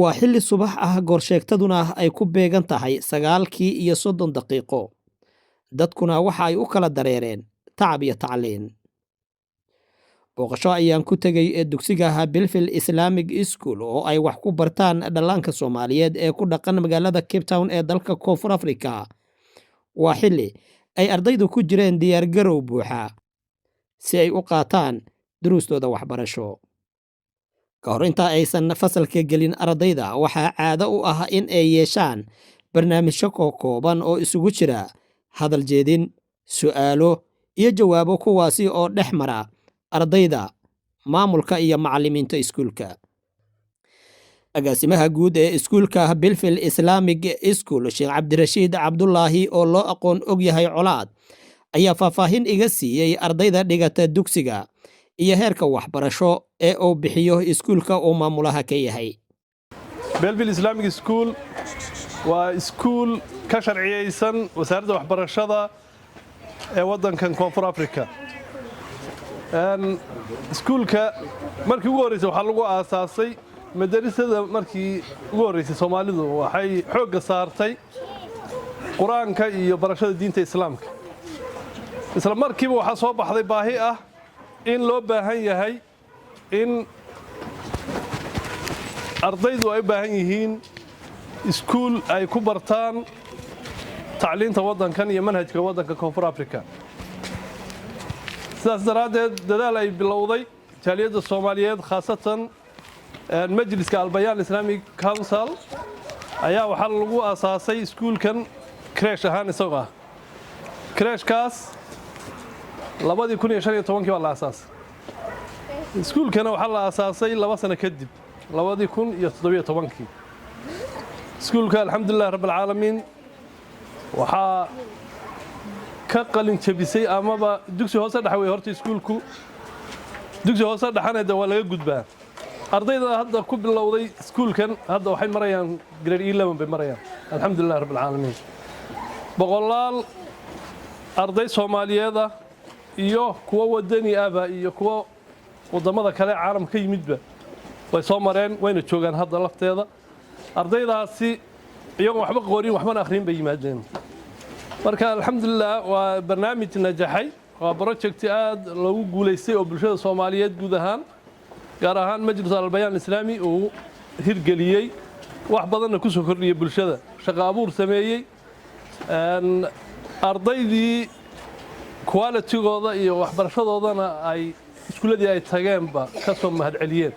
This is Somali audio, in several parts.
waa xilli subax ah goorsheegtaduna ay ku beegan tahay 9:30 dadkuna waxa ay u kala dareereen tacab iyo tacliin. Booqasho ayaan ku tegay ee dugsiga Belfield Islamic School oo ay wax ku bartaan dhallaanka Soomaaliyeed ee ku dhaqan magaalada Cape Town ee dalka Koonfur Afrika. Waa xilli ay ardaydu ku jireen diyaargarow buuxa si ay u qaataan duruustooda waxbarasho. Ka hor inta aysan fasalka gelin ardayda waxaa caado u ah in ay yeeshaan barnaamijyo kooban oo isugu jira hadal jeedin, su'aalo iyo jawaabo kuwaasi oo dhex mara ardayda, maamulka iyo macallimiinta iskuulka. Agaasimaha guud ee iskuulka Belfield Islamic School, Sheekh Cabdirashiid Cabdullaahi oo loo aqoon og yahay Colaad, ayaa faahfaahin iga siiyey ardayda dhigata dugsiga iyo heerka waxbarasho ee uu bixiyo iskuulka uu maamulaha ka yahay. Belfield Islamic School waa iskuul ka sharciyeysan wasaaradda waxbarashada ee waddankan Koonfur Afrika. Iskuulka markii ugu horeysay waxaa lagu aasaasay madarasada markii ugu horeysay Soomaalidu waxay xoogga saartay Quraanka iyo barashada diinta Islaamka. Isla markiiba waxaa soo baxday baahi ah in loo baahan yahay in ardaydu ay u baahan yihiin iskuul ay ku bartaan tacliinta waddankan iyo manhajka waddanka Koonfur Afrika. sidaas daraaddeed dadaal ay bilowday jaaliyadda Soomaaliyeed khaasatan majliska Al-Bayaan Islamic Council ayaa waxaa lagu aasaasay iskuulkan crash ahaan isagoo ah. Crashkaas 2015 waa la aasaasay. Iskuulkana waxaa la aasaasay 2 sano kadib 2017. Iskuulka alxamdulillah rabbil caalamiin waxaa ka qalin jabisay amaba dugsi hoose dhexe way horta iskuulku dugsi hoose dhexana waa laga gudbaa. Ardayda hadda ku bilowday iskuulkan hadda waxay marayaan grade 11 bay marayaan alxamdulillah rabbil caalamiin. Boqolaal arday Soomaaliyeed iyo kuwa wadani ah iyo kuwa wadamada kale caalamka ka yimidba way soo mareen wayna joogaan hadda lafteeda. Ardaydaasi iyagoo waxba qorin waxba akhrin bay yimaadeen. marka alxamdulillah waa barnaamij najaxay waa project aad loogu guuleystay oo bulshada Soomaaliyeed guud ahaan gaar ahaan majlis Al-Bayaan Islaami oo hirgeliyay wax badan ku soo kordhiyay bulshada shaqo abuur sameeyay ardaydii quality-gooda iyo waxbarashadoodana ay iskuuladii ay tageenba ka soo mahad celiyeen.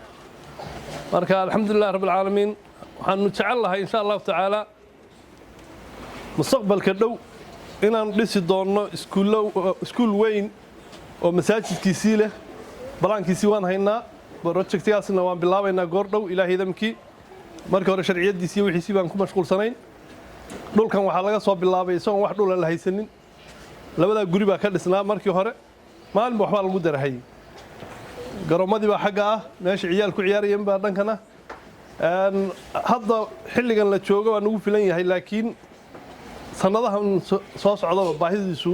marka alxamdulillah rabbil caalamiin waxaanu jecel lahay insha Allah taala mustaqbalka dhow inaan dhisi doono iskuul weyn oo masaajidkiisii leh balaankiisii waan haynaa projectkaasna waan bilaabaynaa goor dhow ilaahay idamkii markii hore sharciyadiisii wixiisii baan ku mashquulsanayn. dhulkan waxaa laga soo bilaabay isagoo wax dhul la haysanin labada guri baa ka dhisnaa markii hore maalin waxba lagu darahay garoomadii baa xagga ah meesha ciyaal ku ciyaarayeen baa dhankana hadda xilligan la joogo waa nagu filan yahay laakiin sanadahan soo socda baahidiisu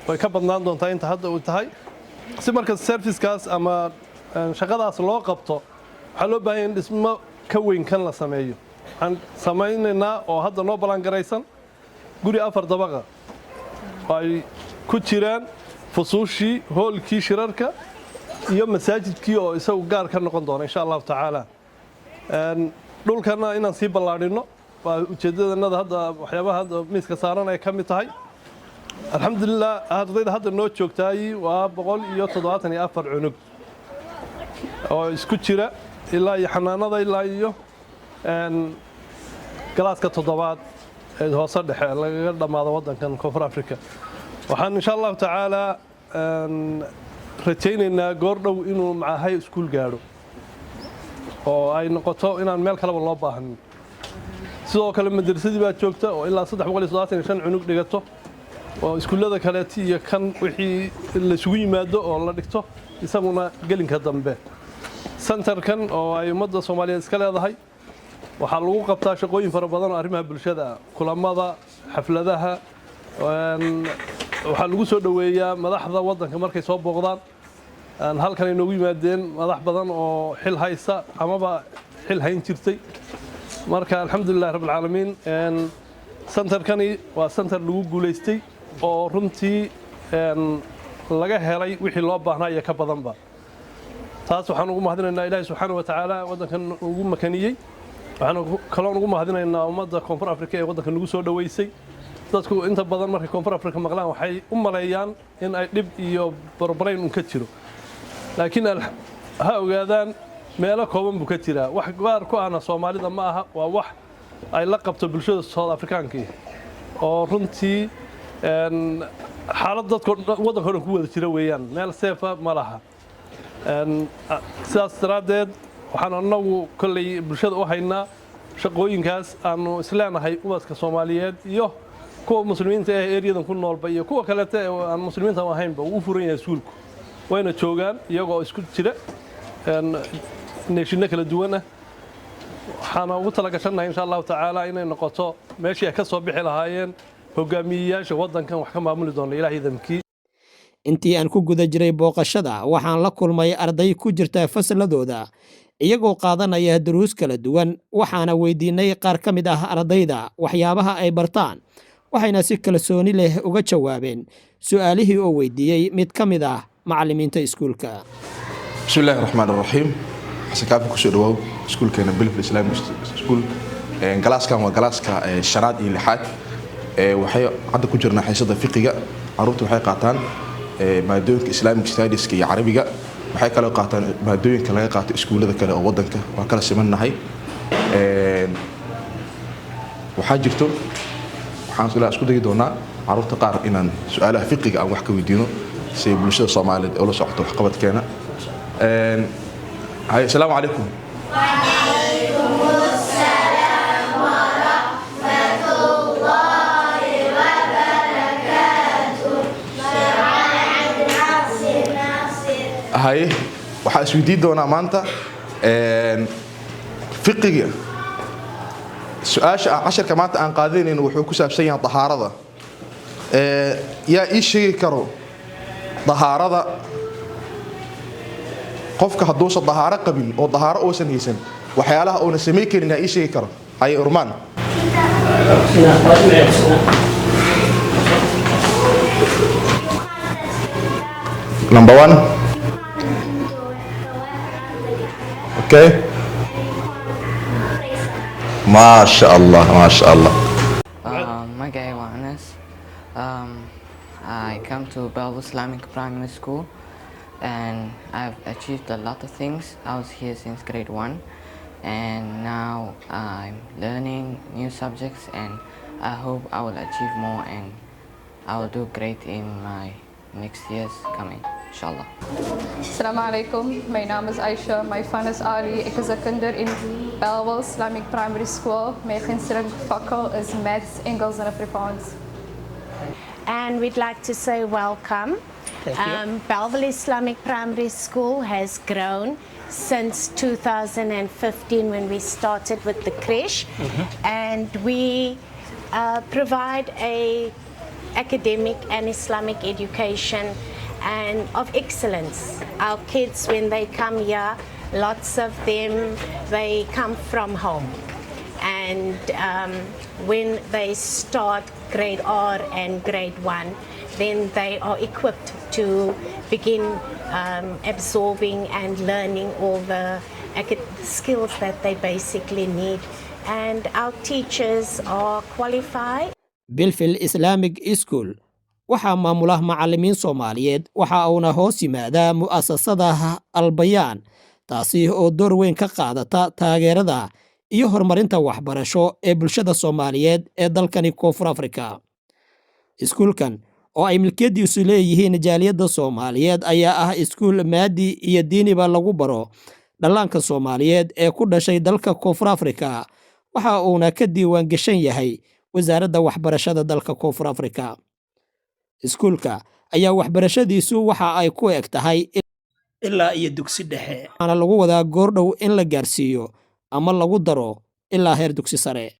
way ka badnaan doontaa inta hadda uu tahay si marka servicekaas ama shaqadaas loo qabto waxa loo baahan yahay dhismo ka weyn kan la sameeyo. waxaan samaynaynaa oo hadda noo balan garaysan guri 4 dabaqa oo ay ku jiraan fusuushii hoolkii shirarka iyo masaajidkii oo isagu gaar ka noqon doona insha Allah taala. dhulkana inaan sii ballaarino waa ujeedadeenada hadda waxyaabaha hadda miiska saaran ay ka mid tahay. alxamdulillah ardayda hadda noo joogtaay waa 174 cunug oo isku jira ilaa iyo xanaanada ilaa iyo galaaska 7aad ee hoose dhexe laga dhamaado waddankan Koonfur Afrika. waxaan insha Allah taala rajaynaynaa goor dhow inuu macahay iskuul gaaro oo ay noqoto inaan meel kale loo baahan. sidoo kale madrasadii baa joogta oo ilaa 375 cunug dhigato oo iskuulada kale iyo kan wixii la isugu yimaado oo la dhigto isaguna gelinka dambe. centerkan oo ay ummadda Soomaaliyeed iska leedahay waxaa lagu qabtaa shaqooyin fara badan oo arrimaha bulshada kulamada xafladaha waxaa lagu soo dhaweeyaa madaxda waddanka markay soo booqdaan halkan ay noogu yimaadeen madax badan oo xil haysa amaba xil hayn jirtay marka alxamdulilah rabbil caalamiin centerkani waa center lagu guuleystay oo runtii laga helay wixii loo baahnaa iyo ka badanba taas waxaan ugu mahadinaynaa ilaahay subxaanahu wa tacaala waddankan ugu makaniyey waxaan kaloo ugu mahadinaynaa ummadda koonfur afrika ee waddanka nagu soo dhaweysay dadku inta badan markay koonfur afrika maqlaan waxay u maleeyaan in ay dhib iyo barbarayn un ka jiro laakiin ha ogaadaan meelo kooban buu ka jiraa wax gaar ku ahna Soomaalida ma aha waa wax ay la qabto bulshada South Africaanka oo runtii xaalad dadka waddanka hore ku wada jira weeyaan meel safe ma laha sidaas daraadeed waxaan anagu kolley bulshada u haynaa shaqooyinkaas aanu isleenahay ubadka Soomaaliyeed iyo kuwa muslimiinta ee ereyadan ku noolba iyo kuwa kale ee aan muslimiinta ahaynba uu furan yahay iskuulku wayna joogaan iyagoo isku jira neeshina kala duwan waxaana ugu talagashannahay insha Allah tacaala inay noqoto meeshii ay ka soo bixi lahaayeen hogaamiyayaasha waddankan wax ka maamuli doona Ilaahay damkii intii aan ku guda jiray booqashada waxaan la kulmay arday ku jirta fasladooda iyagoo qaadanaya duruus kala duwan waxaana weydiinay qaar ka mid ah ardayda waxyaabaha ay bartaan waxayna si kalsooni leh uga jawaabeen su'aalihii oo weydiiyay mid ka mid ah macallimiinta iskuulka bismillaahi raxmaani raxiim xasakaabka ku soo dhawow iskuulkeena Bilfil Islamic School galaaskan waa galaaska shanaad iyo lixaad waxay hadda ku jirnaa xiisada fiqiga carruurtu waxay qaataan maadooyinka Islamic Studies iyo Carabiga waxay kala qaataan maadooyinka laga qaato iskuulada kale oo waddanka waa kala simannahay waxaa jirto waxaan isku dayi doonaa carruurta qaar inaan su'aalaha fiqiga aan wax ka weydiino si bulshada Soomaaliyeed oo la socoto wax qabadkeena هاي السلام عليكم وعليكم السلام ورحمة الله وبركاته هاي waxaa isweydiin doonaa maanta fiqiga su'aasha casharka maanta aan qaadanayno wuxuu ku saabsan yahay tahaarada yaa ii sheegi karo tahaarada qofka haduusan tahaaro qabin oo tahaaro uusan haysan waxyaalaha uu sameey karin yaa ii sheegi karo ay urmaan number 1 okay ما شاء الله ما شاء الله Magay Wanas. I come to Belleville Islamic Primary School and I've achieved a lot of things. I was here since grade 1 and now I'm learning new subjects and I hope I will achieve more and I will do great in my next years coming, inshallah. Assalamu alaikum. My name is Aisha. My fan is Ali. Ik is kinder in Belleville Islamic Primary School. My ginsteling fakkel is Maths, Engels en Afrikaans. And we'd like to say welcome. Belleville Islamic Primary School has grown since 2015 when we started with the creche, and we provide a academic and Islamic education and of excellence. Our kids, when they come here, lots of them, they come from home. And when they start grade R and grade 1, then they are equipped to begin absorbing and learning all the skills that they basically need. And our teachers are qualified. Bilfil Islamic School waxaa maamula macallimiin Soomaaliyeed waxa uuna hoos yimaadaa mu'asasada Al-Bayaan taasi oo door weyn ka qaadata taageerada iyo horumarinta waxbarasho ee bulshada Soomaaliyeed ee dalkani Koonfur Afrika. Iskuulkan oo ay milkiyadiisu leeyihiin jaaliyadda Soomaaliyeed ayaa ah iskuul maadi iyo diiniba lagu baro dhallaanka Soomaaliyeed ee ku dhashay dalka Koonfur Afrika waxa uuna ka diiwaan gashan yahay wasaaradda waxbarashada dalka Koonfur Afrika. Iskuulka ayaa waxbarashadiisu waxa ay ku eg tahay ilaa iyo dugsi dhexe. Waxaana lagu wadaa goordhow in la gaarsiiyo ama lagu daro ilaa heer dugsi sare.